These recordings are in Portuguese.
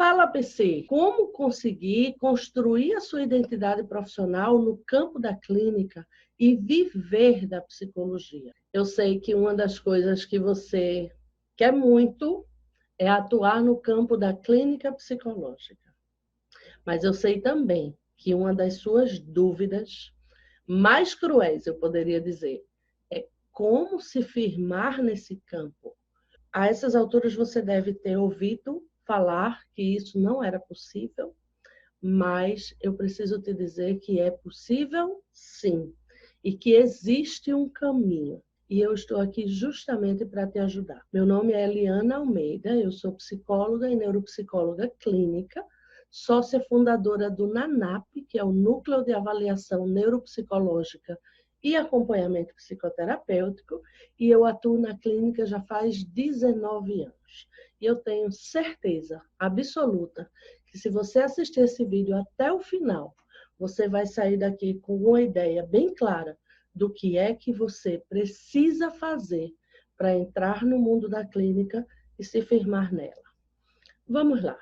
Fala, PC, como conseguir construir a sua identidade profissional no campo da clínica e viver da psicologia? Eu sei que uma das coisas que você quer muito é atuar no campo da clínica psicológica. Mas eu sei também que uma das suas dúvidas mais cruéis, eu poderia dizer, é como se firmar nesse campo. A essas alturas você deve ter ouvido falar que isso não era possível, mas eu preciso te dizer que é possível sim, e que existe um caminho. E eu estou aqui justamente para te ajudar. Meu nome é Eliana Almeida, eu sou psicóloga e neuropsicóloga clínica, sócia fundadora do NANAP, que é o Núcleo de Avaliação Neuropsicológica e Acompanhamento Psicoterapêutico, e eu atuo na clínica já faz 19 anos. E eu tenho certeza absoluta que se você assistir esse vídeo até o final, você vai sair daqui com uma ideia bem clara do que é que você precisa fazer para entrar no mundo da clínica e se firmar nela. Vamos lá.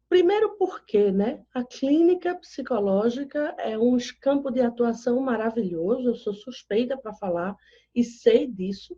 Primeiro porque, né? A clínica psicológica é um campo de atuação maravilhoso, eu sou suspeita para falar e sei disso,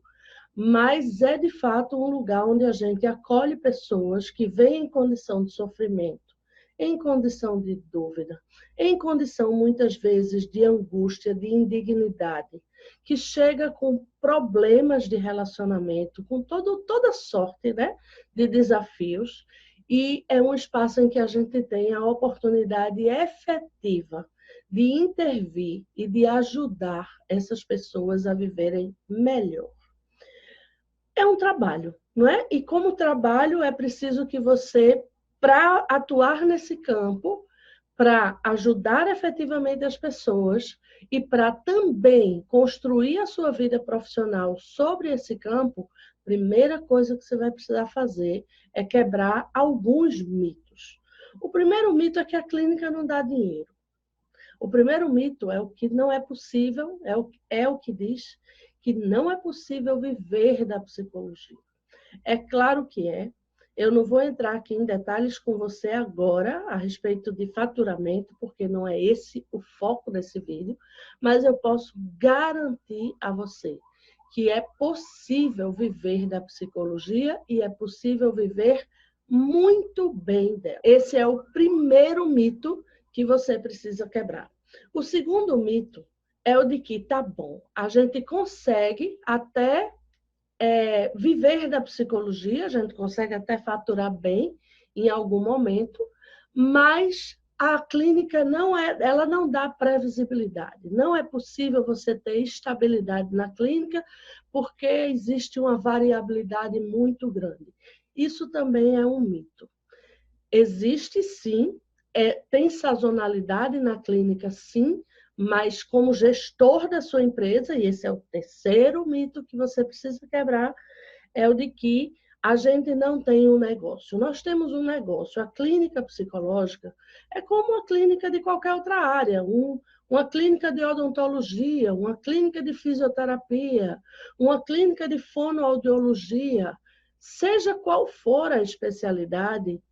mas é de fato um lugar onde a gente acolhe pessoas que vêm em condição de sofrimento, em condição de dúvida, em condição muitas vezes de angústia, de indignidade, que chega com problemas de relacionamento, com toda sorte, né, de desafios, e é um espaço em que a gente tem a oportunidade efetiva de intervir e de ajudar essas pessoas a viverem melhor. É um trabalho, não é? E como trabalho é preciso que você, para atuar nesse campo, para ajudar efetivamente as pessoas e para também construir a sua vida profissional sobre esse campo, a primeira coisa que você vai precisar fazer é quebrar alguns mitos. O primeiro mito é que a clínica não dá dinheiro. O primeiro mito é o que não é possível, é o que diz que não é possível viver da psicologia. É claro que é. Eu não vou entrar aqui em detalhes com você agora a respeito de faturamento, porque não é esse o foco desse vídeo, mas eu posso garantir a você que é possível viver da psicologia e é possível viver muito bem dela. Esse é o primeiro mito que você precisa quebrar. O segundo mito é o de que, tá bom, a gente consegue até viver da psicologia, a gente consegue até faturar bem em algum momento, mas a clínica ela não dá previsibilidade. Não é possível você ter estabilidade na clínica porque existe uma variabilidade muito grande. Isso também é um mito. Existe sim, tem sazonalidade na clínica sim, mas como gestor da sua empresa, e esse é o terceiro mito que você precisa quebrar, é o de que a gente não tem um negócio. Nós temos um negócio. A clínica psicológica é como uma clínica de qualquer outra área, uma clínica de odontologia, uma clínica de fisioterapia, uma clínica de fonoaudiologia, seja qual for a especialidade,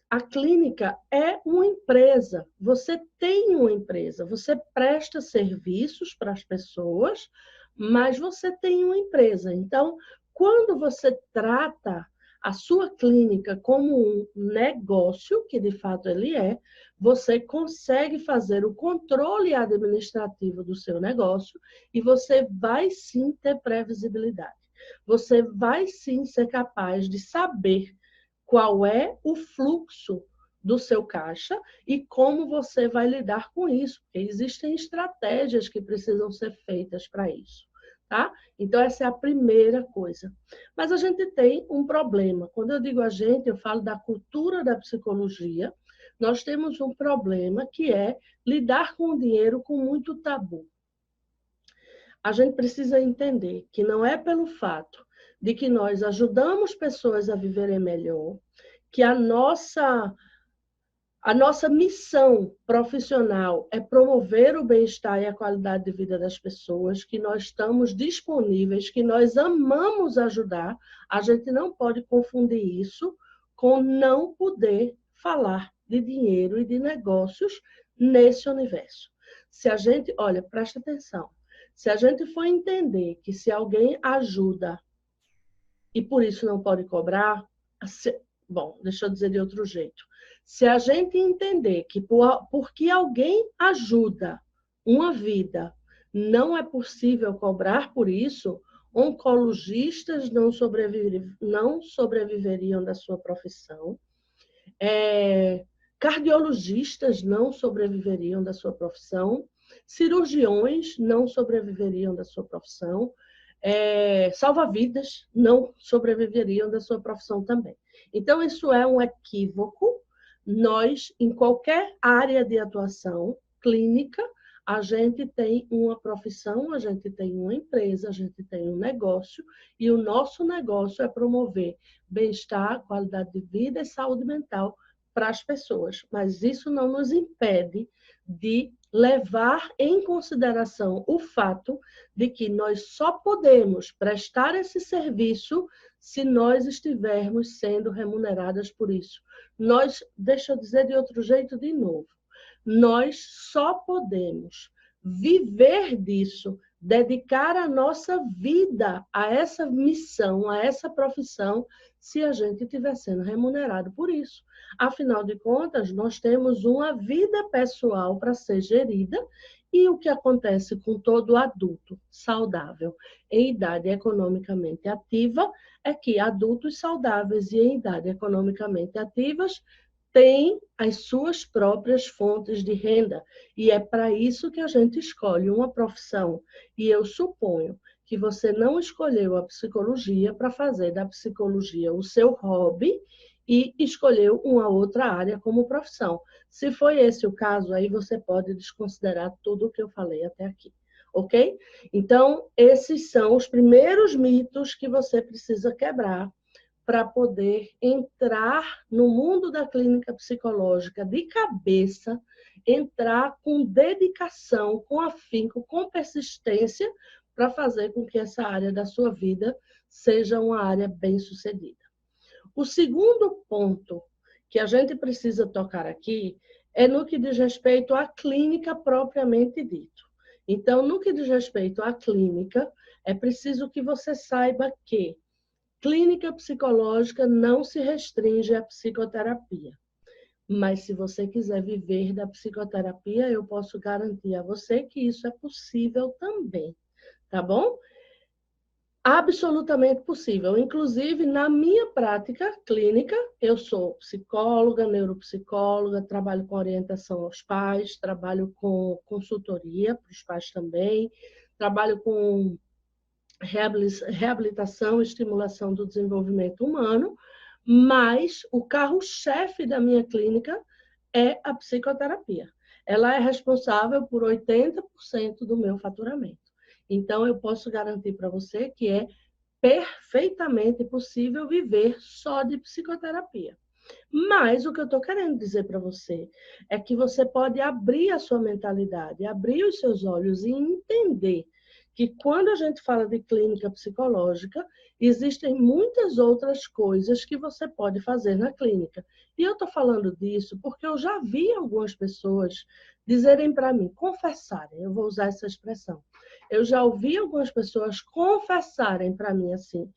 a clínica é uma empresa, você tem uma empresa, você presta serviços para as pessoas, mas você tem uma empresa. Então, quando você trata a sua clínica como um negócio, que de fato ele é, você consegue fazer o controle administrativo do seu negócio e você vai sim ter previsibilidade. Você vai sim ser capaz de saber qual é o fluxo do seu caixa e como você vai lidar com isso, porque existem estratégias que precisam ser feitas para isso, tá? Então, essa é a primeira coisa. Mas a gente tem um problema. Quando eu digo a gente, eu falo da cultura da psicologia. Nós temos um problema que é lidar com o dinheiro com muito tabu. A gente precisa entender que não é pelo fato de que nós ajudamos pessoas a viverem melhor, que a nossa missão profissional é promover o bem-estar e a qualidade de vida das pessoas, que nós estamos disponíveis, que nós amamos ajudar, a gente não pode confundir isso com não poder falar de dinheiro e de negócios nesse universo. Se a gente, olha, presta atenção, se a gente for entender que se alguém ajuda e por isso não pode cobrar, bom, deixa eu dizer de outro jeito. Se a gente entender que porque alguém ajuda uma vida, não é possível cobrar por isso, oncologistas não sobreviveriam da sua profissão, cardiologistas não sobreviveriam da sua profissão, cirurgiões não sobreviveriam da sua profissão, salva-vidas não sobreviveriam da sua profissão também. Então, isso é um equívoco. Nós, em qualquer área de atuação clínica, a gente tem uma profissão, a gente tem uma empresa, a gente tem um negócio, e o nosso negócio é promover bem-estar, qualidade de vida e saúde mental para as pessoas. Mas isso não nos impede de levar em consideração o fato de que nós só podemos prestar esse serviço se nós estivermos sendo remuneradas por isso. Deixa eu dizer de outro jeito de novo, nós só podemos viver disso, dedicar a nossa vida a essa missão, a essa profissão, se a gente estiver sendo remunerado por isso. Afinal de contas, nós temos uma vida pessoal para ser gerida e o que acontece com todo adulto saudável em idade economicamente ativa é que adultos saudáveis e em idade economicamente ativas têm as suas próprias fontes de renda. E é para isso que a gente escolhe uma profissão. E eu suponho que você não escolheu a psicologia para fazer da psicologia o seu hobby e escolheu uma outra área como profissão. Se foi esse o caso, aí você pode desconsiderar tudo o que eu falei até aqui. Ok? Então, esses são os primeiros mitos que você precisa quebrar para poder entrar no mundo da clínica psicológica de cabeça, entrar com dedicação, com afinco, com persistência, para fazer com que essa área da sua vida seja uma área bem-sucedida. O segundo ponto que a gente precisa tocar aqui é no que diz respeito à clínica propriamente dito. Então, no que diz respeito à clínica, é preciso que você saiba que clínica psicológica não se restringe à psicoterapia. Mas se você quiser viver da psicoterapia, eu posso garantir a você que isso é possível também, tá bom? Absolutamente possível. Inclusive, na minha prática clínica, eu sou psicóloga, neuropsicóloga, trabalho com orientação aos pais, trabalho com consultoria para os pais também, trabalho com reabilitação e estimulação do desenvolvimento humano, mas o carro-chefe da minha clínica é a psicoterapia. Ela é responsável por 80% do meu faturamento. Então, eu posso garantir para você que é perfeitamente possível viver só de psicoterapia. Mas o que eu estou querendo dizer para você é que você pode abrir a sua mentalidade, abrir os seus olhos e entender que quando a gente fala de clínica psicológica, existem muitas outras coisas que você pode fazer na clínica. E eu estou falando disso porque eu já vi algumas pessoas dizerem para mim, confessarem, eu vou usar essa expressão. Eu já ouvi algumas pessoas confessarem para mim assim,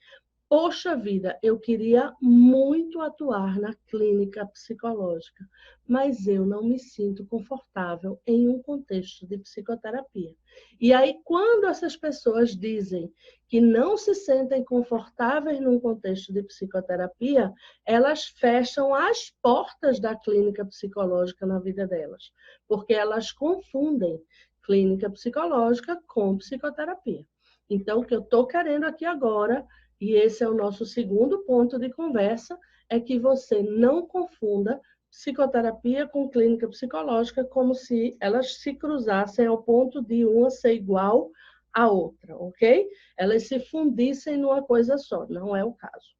poxa vida, eu queria muito atuar na clínica psicológica, mas eu não me sinto confortável em um contexto de psicoterapia. E aí, quando essas pessoas dizem que não se sentem confortáveis num contexto de psicoterapia, elas fecham as portas da clínica psicológica na vida delas, porque elas confundem clínica psicológica com psicoterapia. Então, o que eu estou querendo aqui agora, e esse é o nosso segundo ponto de conversa, é que você não confunda psicoterapia com clínica psicológica como se elas se cruzassem ao ponto de uma ser igual à outra, ok? Elas se fundissem numa coisa só, não é o caso.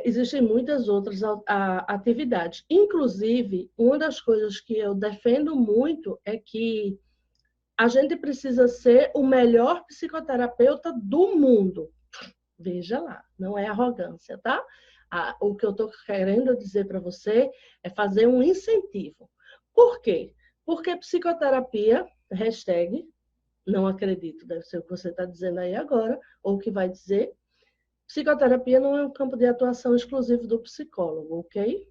Existem muitas outras atividades. Inclusive, uma das coisas que eu defendo muito é que a gente precisa ser o melhor psicoterapeuta do mundo. Veja lá, não é arrogância, tá? O que eu estou querendo dizer para você é fazer um incentivo. Por quê? Porque psicoterapia, hashtag, não acredito, deve ser o que você está dizendo aí agora, ou o que vai dizer, psicoterapia não é um campo de atuação exclusivo do psicólogo, ok?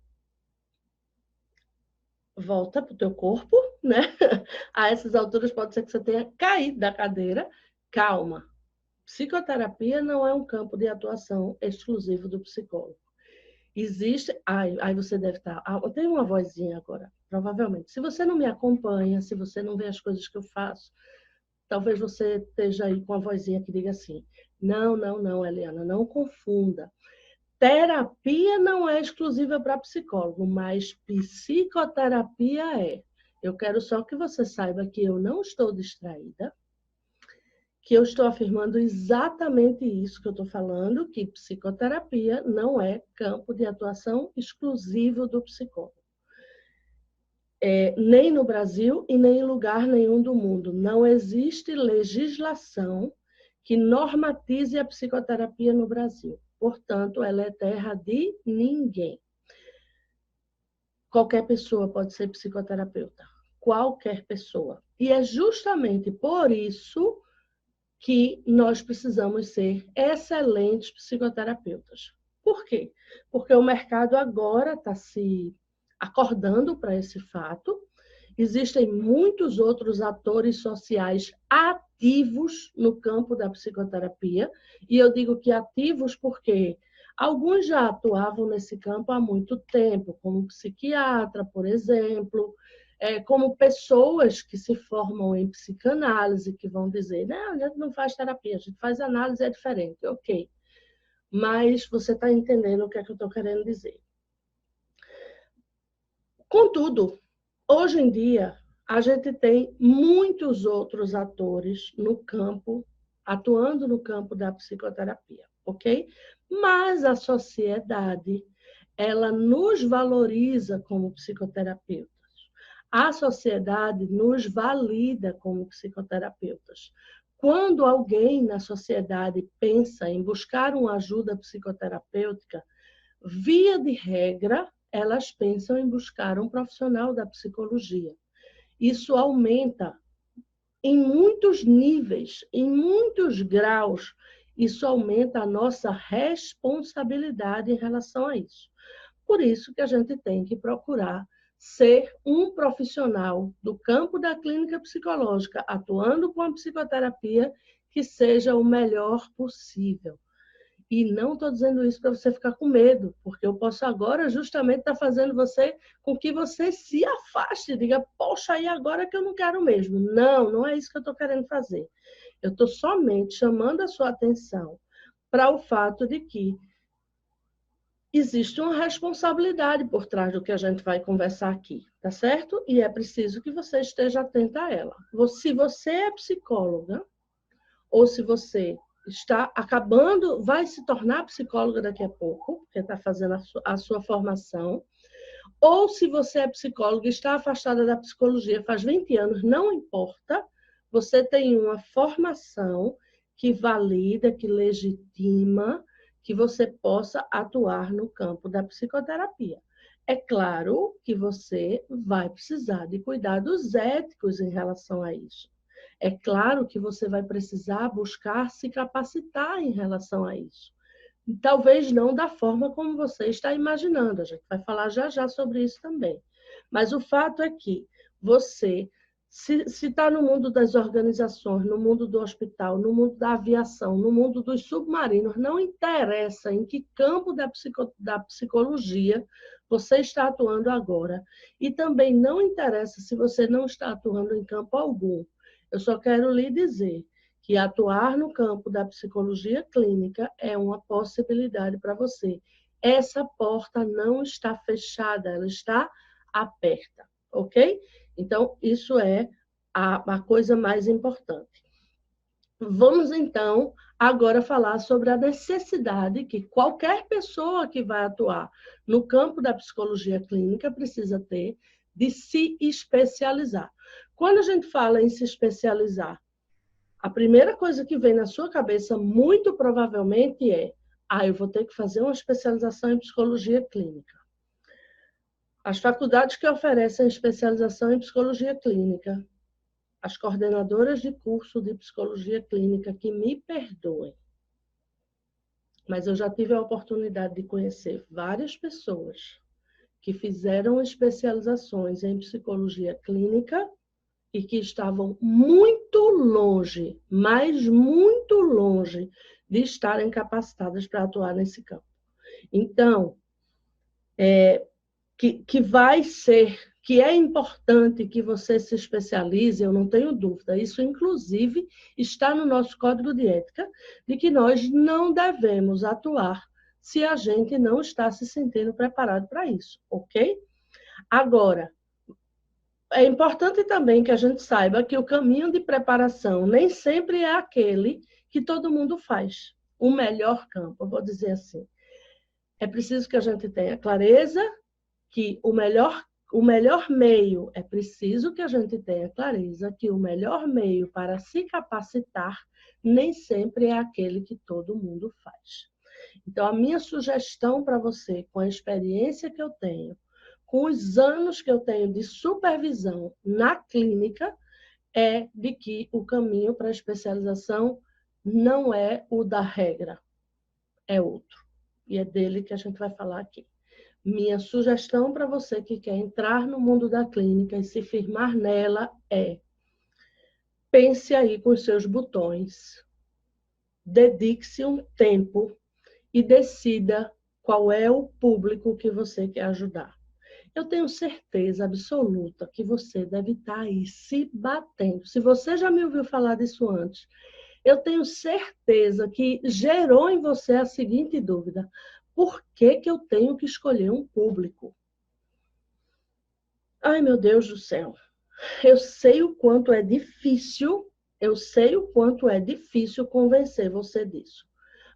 Volta para o teu corpo, né? A essas alturas pode ser que você tenha caído da cadeira. Calma. Psicoterapia não é um campo de atuação exclusivo do psicólogo. Existe... Aí você deve estar... Tem uma vozinha agora, provavelmente. Se você não me acompanha, se você não vê as coisas que eu faço, talvez você esteja aí com a vozinha que diga assim, não, Eliana, não confunda. Terapia não é exclusiva para psicólogo, mas psicoterapia é. Eu quero só que você saiba que eu não estou distraída, que eu estou afirmando exatamente isso que eu estou falando, que psicoterapia não é campo de atuação exclusivo do psicólogo. Nem no Brasil e nem em lugar nenhum do mundo. Não existe legislação que normatize a psicoterapia no Brasil. Portanto, ela é terra de ninguém. Qualquer pessoa pode ser psicoterapeuta. Qualquer pessoa. E é justamente por isso que nós precisamos ser excelentes psicoterapeutas. Por quê? Porque o mercado agora está se acordando para esse fato. Existem muitos outros atores sociais ativos no campo da psicoterapia, e eu digo que ativos porque alguns já atuavam nesse campo há muito tempo, como psiquiatra, por exemplo, como pessoas que se formam em psicanálise, que vão dizer, não, a gente não faz terapia, a gente faz análise, é diferente, ok. Mas você está entendendo o que é que eu estou querendo dizer. Contudo, hoje em dia, a gente tem muitos outros atores no campo, atuando no campo da psicoterapia, ok? Mas a sociedade, ela nos valoriza como psicoterapeutas. A sociedade nos valida como psicoterapeutas. Quando alguém na sociedade pensa em buscar uma ajuda psicoterapêutica, via de regra, elas pensam em buscar um profissional da psicologia. Isso aumenta em muitos níveis, em muitos graus, isso aumenta a nossa responsabilidade em relação a isso. Por isso que a gente tem que procurar ser um profissional do campo da clínica psicológica, atuando com a psicoterapia, que seja o melhor possível. E não estou dizendo isso para você ficar com medo, porque eu posso agora justamente estar fazendo você com que você se afaste, diga, poxa, e agora que eu não quero mesmo. Não, não é isso que eu estou querendo fazer. Eu estou somente chamando a sua atenção para o fato de que existe uma responsabilidade por trás do que a gente vai conversar aqui, tá certo? E é preciso que você esteja atenta a ela. Se você é psicóloga, ou se você está acabando, vai se tornar psicóloga daqui a pouco, porque está fazendo a sua formação, ou se você é psicóloga e está afastada da psicologia faz 20 anos, não importa, você tem uma formação que valida, que legitima, que você possa atuar no campo da psicoterapia. É claro que você vai precisar de cuidados éticos em relação a isso. É claro que você vai precisar buscar se capacitar em relação a isso. Talvez não da forma como você está imaginando, a gente vai falar já sobre isso também. Mas o fato é que você, se está no mundo das organizações, no mundo do hospital, no mundo da aviação, no mundo dos submarinos, não interessa em que campo da psicologia você está atuando agora. E também não interessa se você não está atuando em campo algum. Eu só quero lhe dizer que atuar no campo da psicologia clínica é uma possibilidade para você. Essa porta não está fechada, ela está aberta, ok? Então, isso é a coisa mais importante. Vamos, então, agora falar sobre a necessidade que qualquer pessoa que vai atuar no campo da psicologia clínica precisa ter de se especializar. Quando a gente fala em se especializar, a primeira coisa que vem na sua cabeça, muito provavelmente, é eu vou ter que fazer uma especialização em psicologia clínica. As faculdades que oferecem especialização em psicologia clínica, as coordenadoras de curso de psicologia clínica, que me perdoem, mas eu já tive a oportunidade de conhecer várias pessoas que fizeram especializações em psicologia clínica e que estavam muito longe, mas muito longe de estarem capacitadas para atuar nesse campo. Então, que é importante que você se especialize, eu não tenho dúvida. Isso, inclusive, está no nosso código de ética, de que nós não devemos atuar se a gente não está se sentindo preparado para isso, ok? Agora, é importante também que a gente saiba que o caminho de preparação nem sempre é aquele que todo mundo faz. O melhor campo, eu vou dizer assim. É preciso que a gente tenha clareza que o melhor meio, é preciso que a gente tenha clareza que o melhor meio para se capacitar nem sempre é aquele que todo mundo faz. Então, a minha sugestão para você, com a experiência que eu tenho, com os anos que eu tenho de supervisão na clínica, é de que o caminho para a especialização não é o da regra, é outro. E é dele que a gente vai falar aqui. Minha sugestão para você que quer entrar no mundo da clínica e se firmar nela é: pense aí com os seus botões, dedique-se um tempo e decida qual é o público que você quer ajudar. Eu tenho certeza absoluta que você deve estar aí se batendo. Se você já me ouviu falar disso antes, eu tenho certeza que gerou em você a seguinte dúvida: por que eu tenho que escolher um público? Ai, meu Deus do céu. Eu sei o quanto é difícil, convencer você disso.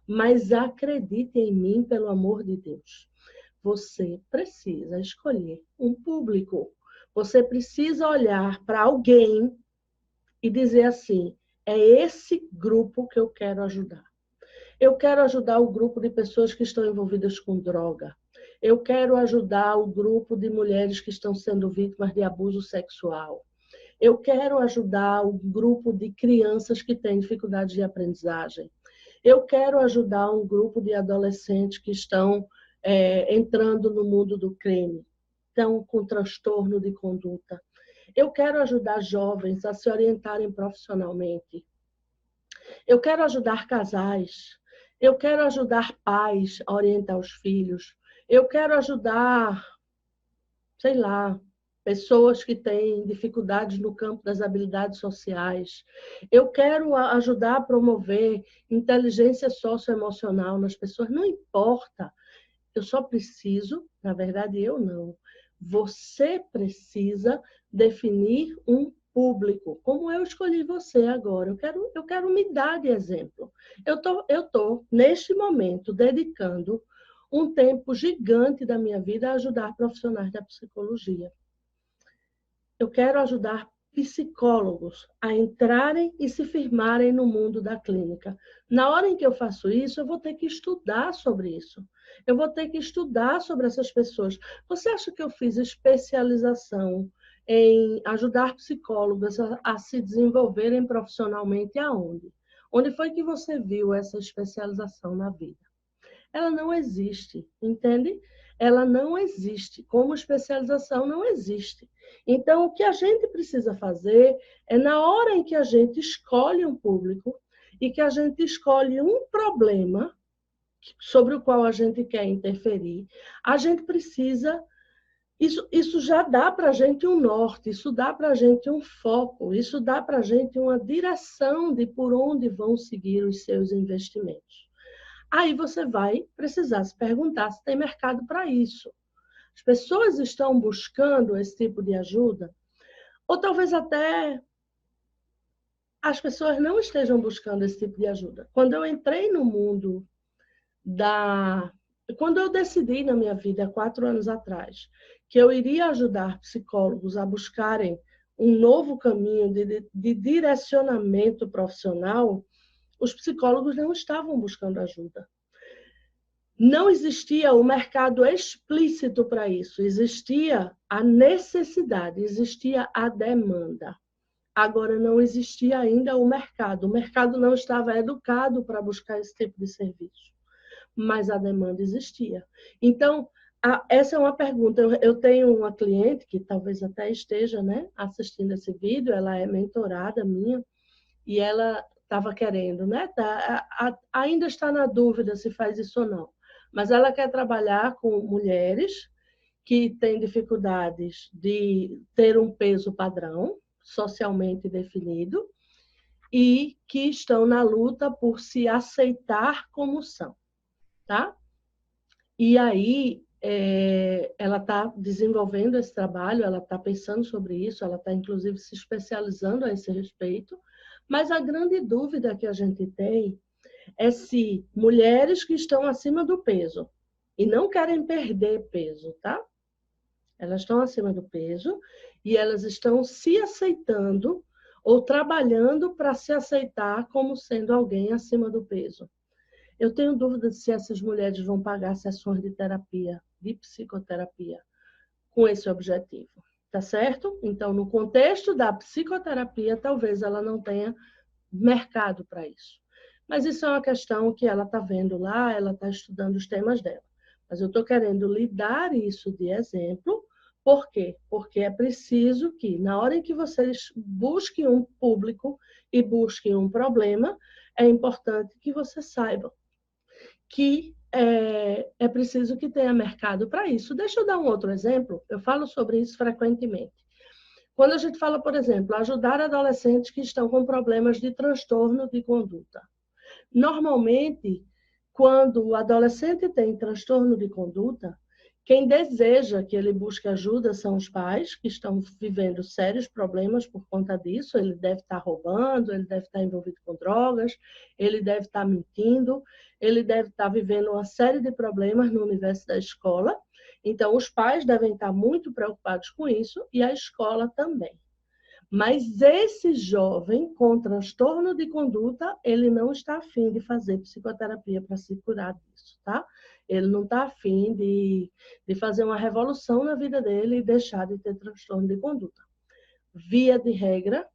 Mas acredite em mim, pelo amor de Deus. Você precisa escolher um público. Você precisa olhar para alguém e dizer assim: é esse grupo que eu quero ajudar. Eu quero ajudar o grupo de pessoas que estão envolvidas com droga. Eu quero ajudar o grupo de mulheres que estão sendo vítimas de abuso sexual. Eu quero ajudar o grupo de crianças que têm dificuldade de aprendizagem. Eu quero ajudar um grupo de adolescentes que estão entrando no mundo do crime, estão com transtorno de conduta. Eu quero ajudar jovens a se orientarem profissionalmente. Eu quero ajudar casais. Eu quero ajudar pais a orientar os filhos. Eu quero ajudar, sei lá, pessoas que têm dificuldades no campo das habilidades sociais. Eu quero ajudar a promover inteligência socioemocional nas pessoas. Não importa. Eu só preciso, na verdade eu não, você precisa definir um público, como eu escolhi você agora. Eu quero me dar de exemplo. Eu tô, neste momento, dedicando um tempo gigante da minha vida a ajudar profissionais da psicologia. Eu quero ajudar psicólogos a entrarem e se firmarem no mundo da clínica. Na hora em que eu faço isso, eu vou ter que estudar sobre isso. Eu vou ter que estudar sobre essas pessoas. Você acha que eu fiz especialização em ajudar psicólogos a se desenvolverem profissionalmente aonde? Onde foi que você viu essa especialização na vida? Ela não existe, entende? Ela não existe. Como especialização, não existe. Então, o que a gente precisa fazer é, na hora em que a gente escolhe um público e que a gente escolhe um problema sobre o qual a gente quer interferir, a gente precisa... Isso já dá para a gente um norte, isso dá para a gente um foco, isso dá para a gente uma direção de por onde vão seguir os seus investimentos. Aí você vai precisar se perguntar se tem mercado para isso. As pessoas estão buscando esse tipo de ajuda? Ou talvez até as pessoas não estejam buscando esse tipo de ajuda. Quando eu entrei no mundo Quando eu decidi na minha vida, há 4 anos atrás, que eu iria ajudar psicólogos a buscarem um novo caminho de direcionamento profissional, os psicólogos não estavam buscando ajuda. Não existia o mercado explícito para isso, existia a necessidade, existia a demanda. Agora, não existia ainda o mercado não estava educado para buscar esse tipo de serviço, mas a demanda existia. Então, essa é uma pergunta. Eu tenho uma cliente que talvez até esteja, né, assistindo esse vídeo, ela é mentorada minha, e ela estava querendo, né, ainda está na dúvida se faz isso ou não, mas ela quer trabalhar com mulheres que têm dificuldades de ter um peso padrão, socialmente definido, e que estão na luta por se aceitar como são, tá? E aí, ela está desenvolvendo esse trabalho, ela está pensando sobre isso, ela está, inclusive, se especializando a esse respeito, mas a grande dúvida que a gente tem é se mulheres que estão acima do peso e não querem perder peso, tá? Elas estão acima do peso e elas estão se aceitando ou trabalhando para se aceitar como sendo alguém acima do peso. Eu tenho dúvida se essas mulheres vão pagar sessões de terapia, de psicoterapia, com esse objetivo, tá certo? Então, no contexto da psicoterapia, talvez ela não tenha mercado para isso. Mas isso é uma questão que ela está vendo lá, ela está estudando os temas dela. Mas eu estou querendo lhe dar isso de exemplo. Por quê? Porque é preciso que, na hora em que vocês busquem um público e busquem um problema, é importante que vocês saibam que é preciso que tenha mercado para isso. Deixa eu dar um outro exemplo. Eu falo sobre isso frequentemente. Quando a gente fala, por exemplo, ajudar adolescentes que estão com problemas de transtorno de conduta. Normalmente, quando o adolescente tem transtorno de conduta, quem deseja que ele busque ajuda são os pais, que estão vivendo sérios problemas por conta disso. Ele deve estar roubando, ele deve estar envolvido com drogas, ele deve estar mentindo, ele deve estar vivendo uma série de problemas no universo da escola. Então, os pais devem estar muito preocupados com isso e a escola também. Mas esse jovem com transtorno de conduta, ele não está afim de fazer psicoterapia para se curar disso, tá? Ele não está afim de fazer uma revolução na vida dele e deixar de ter transtorno de conduta. Via de regra,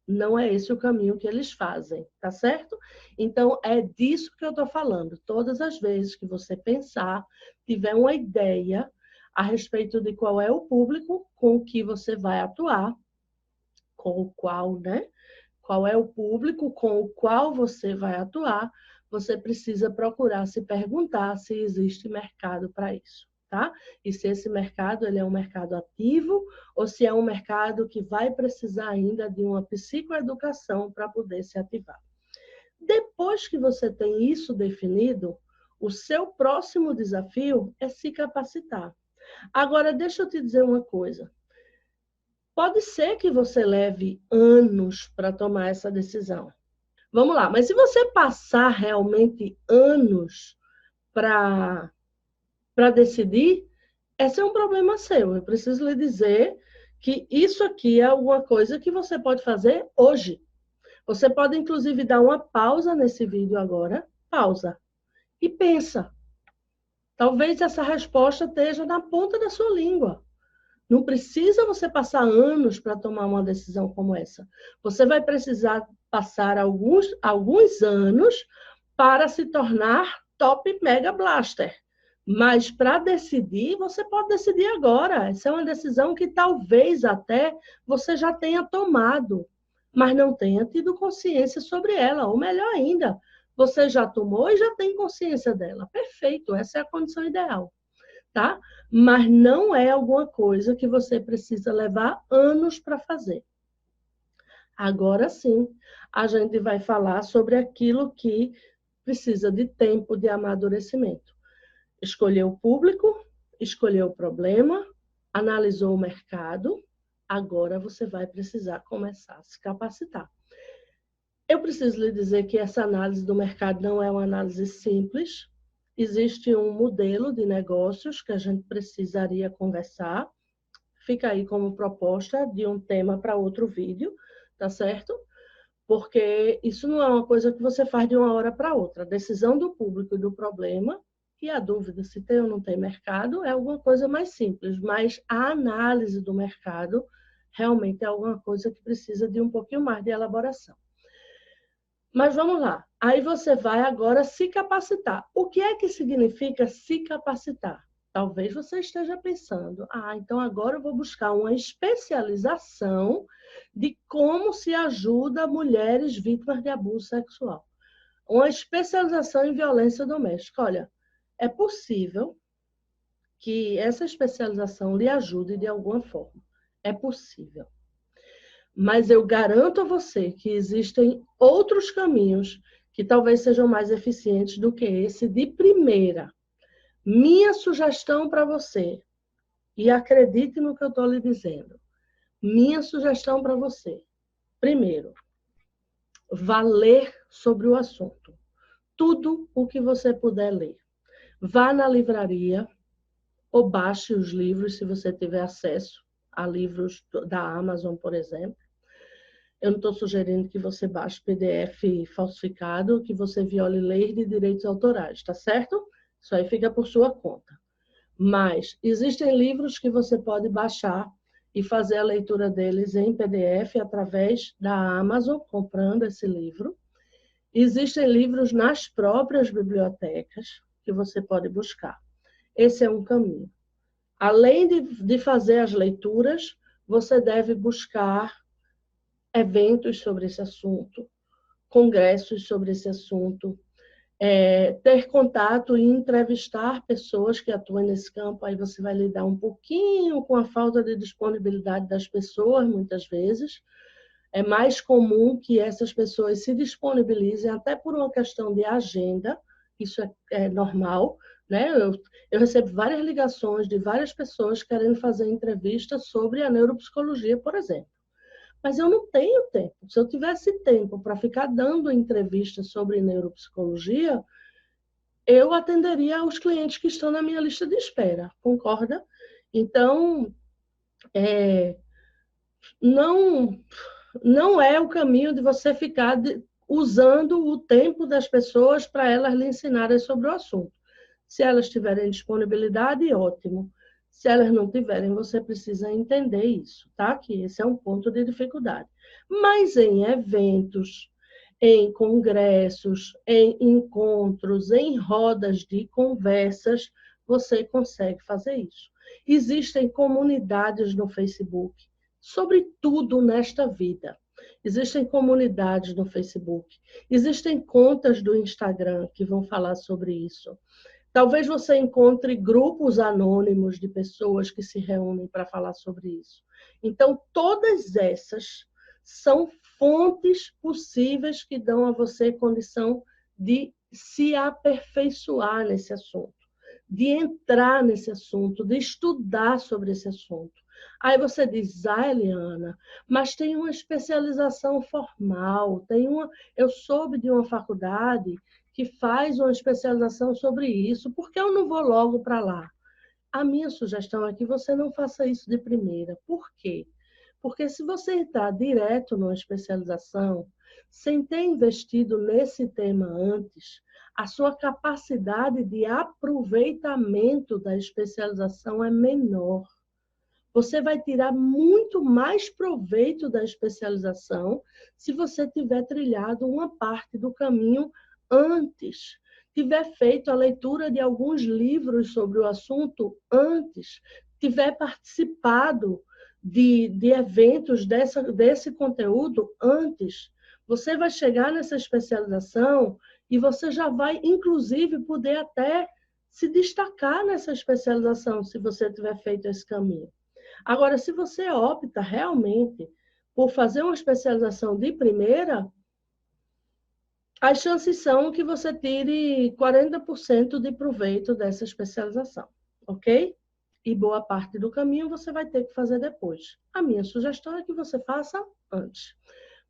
não é esse o caminho que eles fazem, tá certo? Então, é disso que eu estou falando. Todas as vezes que você pensar, tiver uma ideia a respeito de qual é o público com o que você vai atuar, com o qual, né? Qual é o público com o qual você vai atuar, você precisa procurar se perguntar se existe mercado para isso, tá? E se esse mercado ele é um mercado ativo ou se é um mercado que vai precisar ainda de uma psicoeducação para poder se ativar. Depois que você tem isso definido, o seu próximo desafio é se capacitar. Agora, deixa eu te dizer uma coisa. Pode ser que você leve anos para tomar essa decisão. Vamos lá, mas se você passar realmente anos para decidir, esse é um problema seu. Eu preciso lhe dizer que isso aqui é alguma coisa que você pode fazer hoje. Você pode, inclusive, dar uma pausa nesse vídeo agora, pausa, e pensa. Talvez essa resposta esteja na ponta da sua língua. Não precisa você passar anos para tomar uma decisão como essa. Você vai precisar passar alguns anos para se tornar top mega blaster. Mas para decidir, você pode decidir agora. Essa é uma decisão que talvez até você já tenha tomado, mas não tenha tido consciência sobre ela. Ou melhor ainda, você já tomou e já tem consciência dela. Perfeito, essa é a condição ideal. Tá? Mas não é alguma coisa que você precisa levar anos para fazer. Agora sim, a gente vai falar sobre aquilo que precisa de tempo de amadurecimento. Escolher o público, escolher o problema, analisou o mercado, agora você vai precisar começar a se capacitar. Eu preciso lhe dizer que essa análise do mercado não é uma análise simples. Existe um modelo de negócios que a gente precisaria conversar. Fica aí como proposta de um tema para outro vídeo, tá certo? Porque isso não é uma coisa que você faz de uma hora para outra. A decisão do público e do problema E a dúvida se tem ou não tem mercado é alguma coisa mais simples, mas a análise do mercado realmente é alguma coisa que precisa de um pouquinho mais de elaboração. Mas vamos lá. Aí você vai agora se capacitar. O que é que significa se capacitar? Talvez você esteja pensando, então agora eu vou buscar uma especialização de como se ajuda mulheres vítimas de abuso sexual. Uma especialização em violência doméstica. Olha, é possível que essa especialização lhe ajude de alguma forma. É possível. Mas eu garanto a você que existem outros caminhos que talvez sejam mais eficientes do que esse de primeira. Minha sugestão para você, e acredite no que eu estou lhe dizendo, minha sugestão para você, primeiro, vá ler sobre o assunto. Tudo o que você puder ler. Vá na livraria ou baixe os livros, se você tiver acesso a livros da Amazon, por exemplo. Eu não estou sugerindo que você baixe PDF falsificado, que você viole lei de direitos autorais, tá certo? Isso aí fica por sua conta. Mas existem livros que você pode baixar e fazer a leitura deles em PDF através da Amazon, comprando esse livro. Existem livros nas próprias bibliotecas que você pode buscar. Esse é um caminho. Além de fazer as leituras, você deve buscar eventos sobre esse assunto, congressos sobre esse assunto, ter contato e entrevistar pessoas que atuam nesse campo. Aí você vai lidar um pouquinho com a falta de disponibilidade das pessoas, muitas vezes. É mais comum que essas pessoas se disponibilizem, até por uma questão de agenda, isso é normal, né? Eu recebo várias ligações de várias pessoas querendo fazer entrevistas sobre a neuropsicologia, por exemplo. Mas eu não tenho tempo. Se eu tivesse tempo para ficar dando entrevistas sobre neuropsicologia, eu atenderia os clientes que estão na minha lista de espera, concorda? Então, não é o caminho de você ficar usando o tempo das pessoas para elas lhe ensinarem sobre o assunto. Se elas tiverem disponibilidade, ótimo. Se elas não tiverem, você precisa entender isso, tá? Que esse é um ponto de dificuldade. Mas em eventos, em congressos, em encontros, em rodas de conversas, você consegue fazer isso. Existem comunidades no Facebook sobre tudo nesta vida. Existem comunidades no Facebook, existem contas do Instagram que vão falar sobre isso. Talvez você encontre grupos anônimos de pessoas que se reúnem para falar sobre isso. Então, todas essas são fontes possíveis que dão a você condição de se aperfeiçoar nesse assunto, de entrar nesse assunto, de estudar sobre esse assunto. Aí você diz, Eliana, mas tem uma especialização formal, eu soube de uma faculdade que faz uma especialização sobre isso, por que eu não vou logo para lá? A minha sugestão é que você não faça isso de primeira. Por quê? Porque se você entrar direto numa especialização, sem ter investido nesse tema antes, a sua capacidade de aproveitamento da especialização é menor. Você vai tirar muito mais proveito da especialização se você tiver trilhado uma parte do caminho antes, tiver feito a leitura de alguns livros sobre o assunto antes, tiver participado de eventos desse conteúdo antes. Você vai chegar nessa especialização e você já vai, inclusive, poder até se destacar nessa especialização, se você tiver feito esse caminho. Agora, se você opta realmente por fazer uma especialização de primeira, as chances são que você tire 40% de proveito dessa especialização, ok? E boa parte do caminho você vai ter que fazer depois. A minha sugestão é que você faça antes.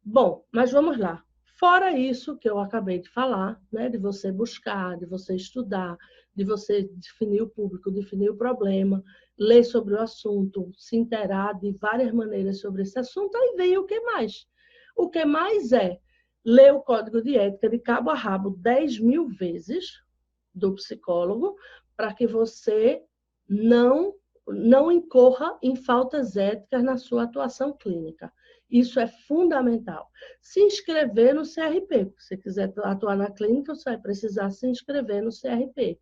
Bom, mas vamos lá. Fora isso que eu acabei de falar, né, de você buscar, de você estudar, de você definir o público, definir o problema, ler sobre o assunto, se inteirar de várias maneiras sobre esse assunto, aí vem o que mais? O que mais é ler o Código de Ética de cabo a rabo 10.000 vezes, do psicólogo para que você não incorra em faltas éticas na sua atuação clínica. Isso é fundamental. Se inscrever no CRP. Se você quiser atuar na clínica, você vai precisar se inscrever no CRP.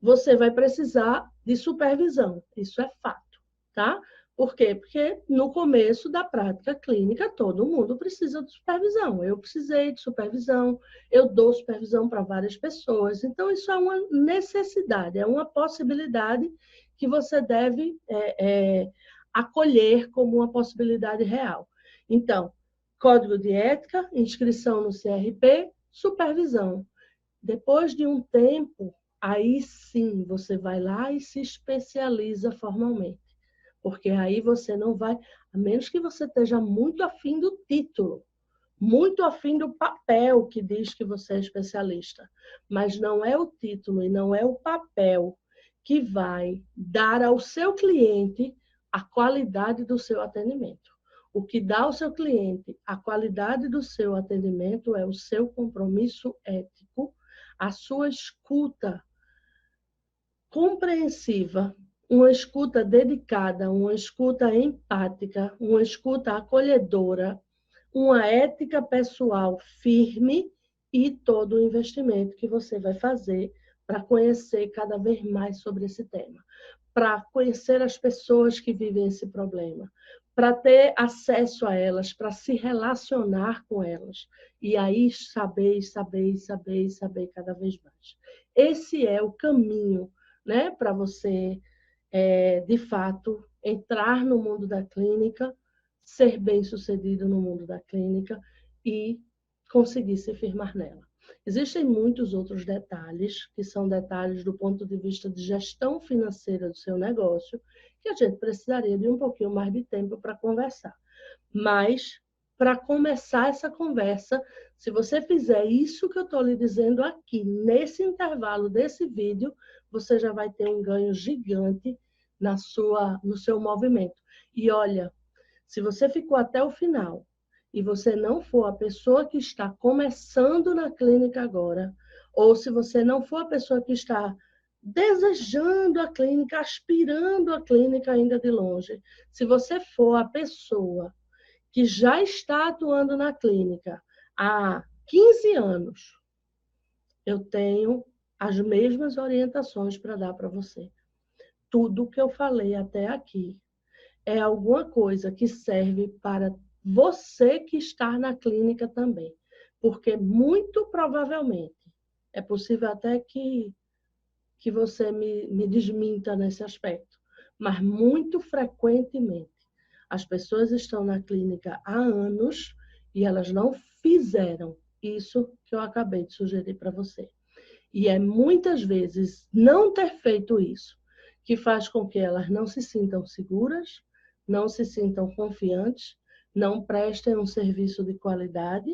Você vai precisar de supervisão. Isso é fato, tá? Por quê? Porque no começo da prática clínica, todo mundo precisa de supervisão. Eu precisei de supervisão, eu dou supervisão para várias pessoas. Então, isso é uma necessidade, é uma possibilidade que você deve acolher como uma possibilidade real. Então, código de ética, inscrição no CRP, supervisão. Depois de um tempo, aí sim você vai lá e se especializa formalmente. Porque aí você não vai, a menos que você esteja muito afim do título, muito afim do papel que diz que você é especialista. Mas não é o título e não é o papel que vai dar ao seu cliente a qualidade do seu atendimento. O que dá ao seu cliente a qualidade do seu atendimento é o seu compromisso ético, a sua escuta compreensiva, uma escuta dedicada, uma escuta empática, uma escuta acolhedora, uma ética pessoal firme e todo o investimento que você vai fazer para conhecer cada vez mais sobre esse tema, para conhecer as pessoas que vivem esse problema, para ter acesso a elas, para se relacionar com elas, e aí saber cada vez mais. Esse é o caminho, né, para você, de fato, entrar no mundo da clínica, ser bem-sucedido no mundo da clínica e conseguir se firmar nela. Existem muitos outros detalhes, que são detalhes do ponto de vista de gestão financeira do seu negócio, que a gente precisaria de um pouquinho mais de tempo para conversar. Mas, para começar essa conversa, se você fizer isso que eu estou lhe dizendo aqui, nesse intervalo desse vídeo, você já vai ter um ganho gigante no seu movimento. E olha, se você ficou até o final e você não for a pessoa que está começando na clínica agora, ou se você não for a pessoa que está desejando a clínica, aspirando a clínica ainda de longe, se você for a pessoa que já está atuando na clínica há 15 anos, eu tenho as mesmas orientações para dar para você. Tudo que eu falei até aqui é alguma coisa que serve para você que está na clínica também. Porque muito provavelmente, é possível até que você me desminta nesse aspecto, mas muito frequentemente as pessoas estão na clínica há anos e elas não fizeram isso que eu acabei de sugerir para você. E é muitas vezes não ter feito isso que faz com que elas não se sintam seguras, não se sintam confiantes, não prestem um serviço de qualidade,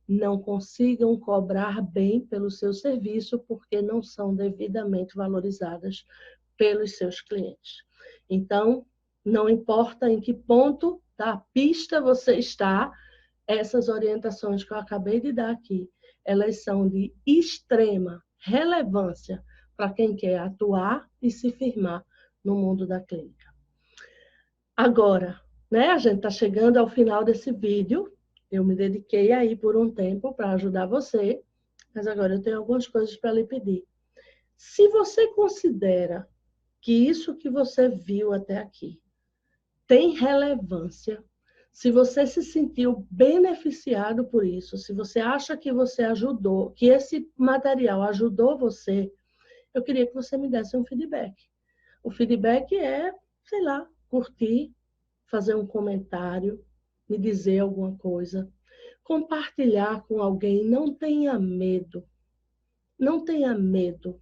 não consigam cobrar bem pelo seu serviço porque não são devidamente valorizadas pelos seus clientes. Então, não importa em que ponto da pista você está, essas orientações que eu acabei de dar aqui, elas são de extrema relevância para quem quer atuar e se firmar no mundo da clínica. Agora, né, a gente está chegando ao final desse vídeo. Eu me dediquei aí por um tempo para ajudar você, mas agora eu tenho algumas coisas para lhe pedir. Se você considera que isso que você viu até aqui tem relevância, se você se sentiu beneficiado por isso, se você acha que você ajudou, que esse material ajudou você, eu queria que você me desse um feedback. O feedback é, sei lá, curtir, fazer um comentário, me dizer alguma coisa, compartilhar com alguém. Não tenha medo. Não tenha medo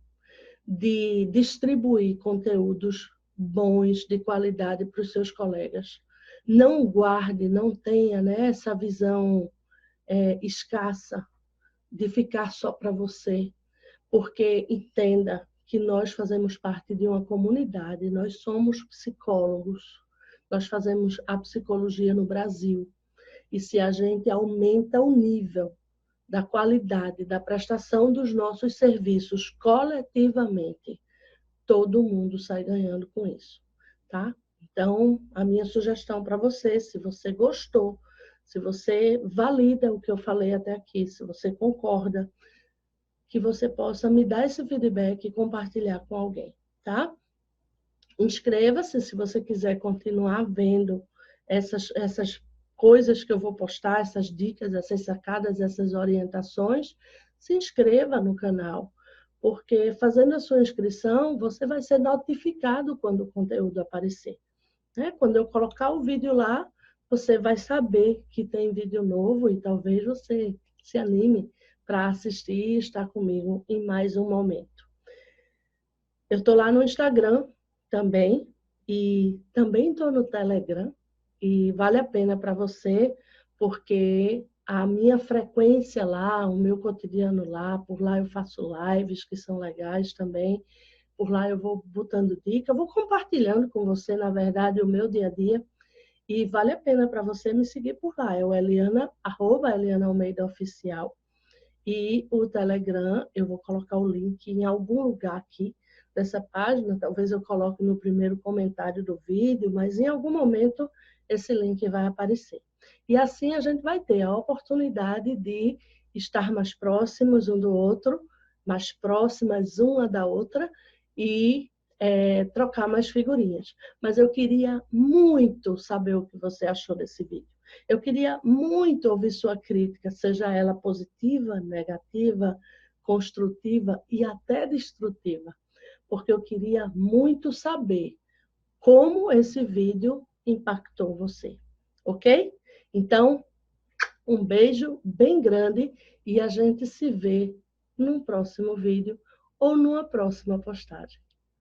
de distribuir conteúdos bons, de qualidade para os seus colegas. Não guarde, não tenha, né, essa visão escassa de ficar só para você, porque entenda que nós fazemos parte de uma comunidade, nós somos psicólogos, nós fazemos a psicologia no Brasil. E se a gente aumenta o nível da qualidade, da prestação dos nossos serviços coletivamente, todo mundo sai ganhando com isso, tá? Então, a minha sugestão para você, se você gostou, se você valida o que eu falei até aqui, se você concorda, que você possa me dar esse feedback e compartilhar com alguém, tá? Inscreva-se se você quiser continuar vendo essas coisas que eu vou postar, essas dicas, essas sacadas, essas orientações. Se inscreva no canal, porque fazendo a sua inscrição, você vai ser notificado quando o conteúdo aparecer, né? Quando eu colocar o vídeo lá, você vai saber que tem vídeo novo e talvez você se anime para assistir e estar comigo em mais um momento. Eu estou lá no Instagram também, e também estou no Telegram, e vale a pena para você, porque a minha frequência lá, o meu cotidiano lá, por lá eu faço lives que são legais também, por lá eu vou botando dica, eu vou compartilhando com você, na verdade, o meu dia a dia, e vale a pena para você me seguir por lá, é o Eliana, @Eliana Almeida Oficial, e o Telegram, eu vou colocar o link em algum lugar aqui dessa página, talvez eu coloque no primeiro comentário do vídeo, mas em algum momento esse link vai aparecer. E assim a gente vai ter a oportunidade de estar mais próximos um do outro, mais próximas uma da outra e trocar mais figurinhas. Mas eu queria muito saber o que você achou desse vídeo. Eu queria muito ouvir sua crítica, seja ela positiva, negativa, construtiva e até destrutiva, porque eu queria muito saber como esse vídeo impactou você, ok? Então, um beijo bem grande e a gente se vê num próximo vídeo ou numa próxima postagem.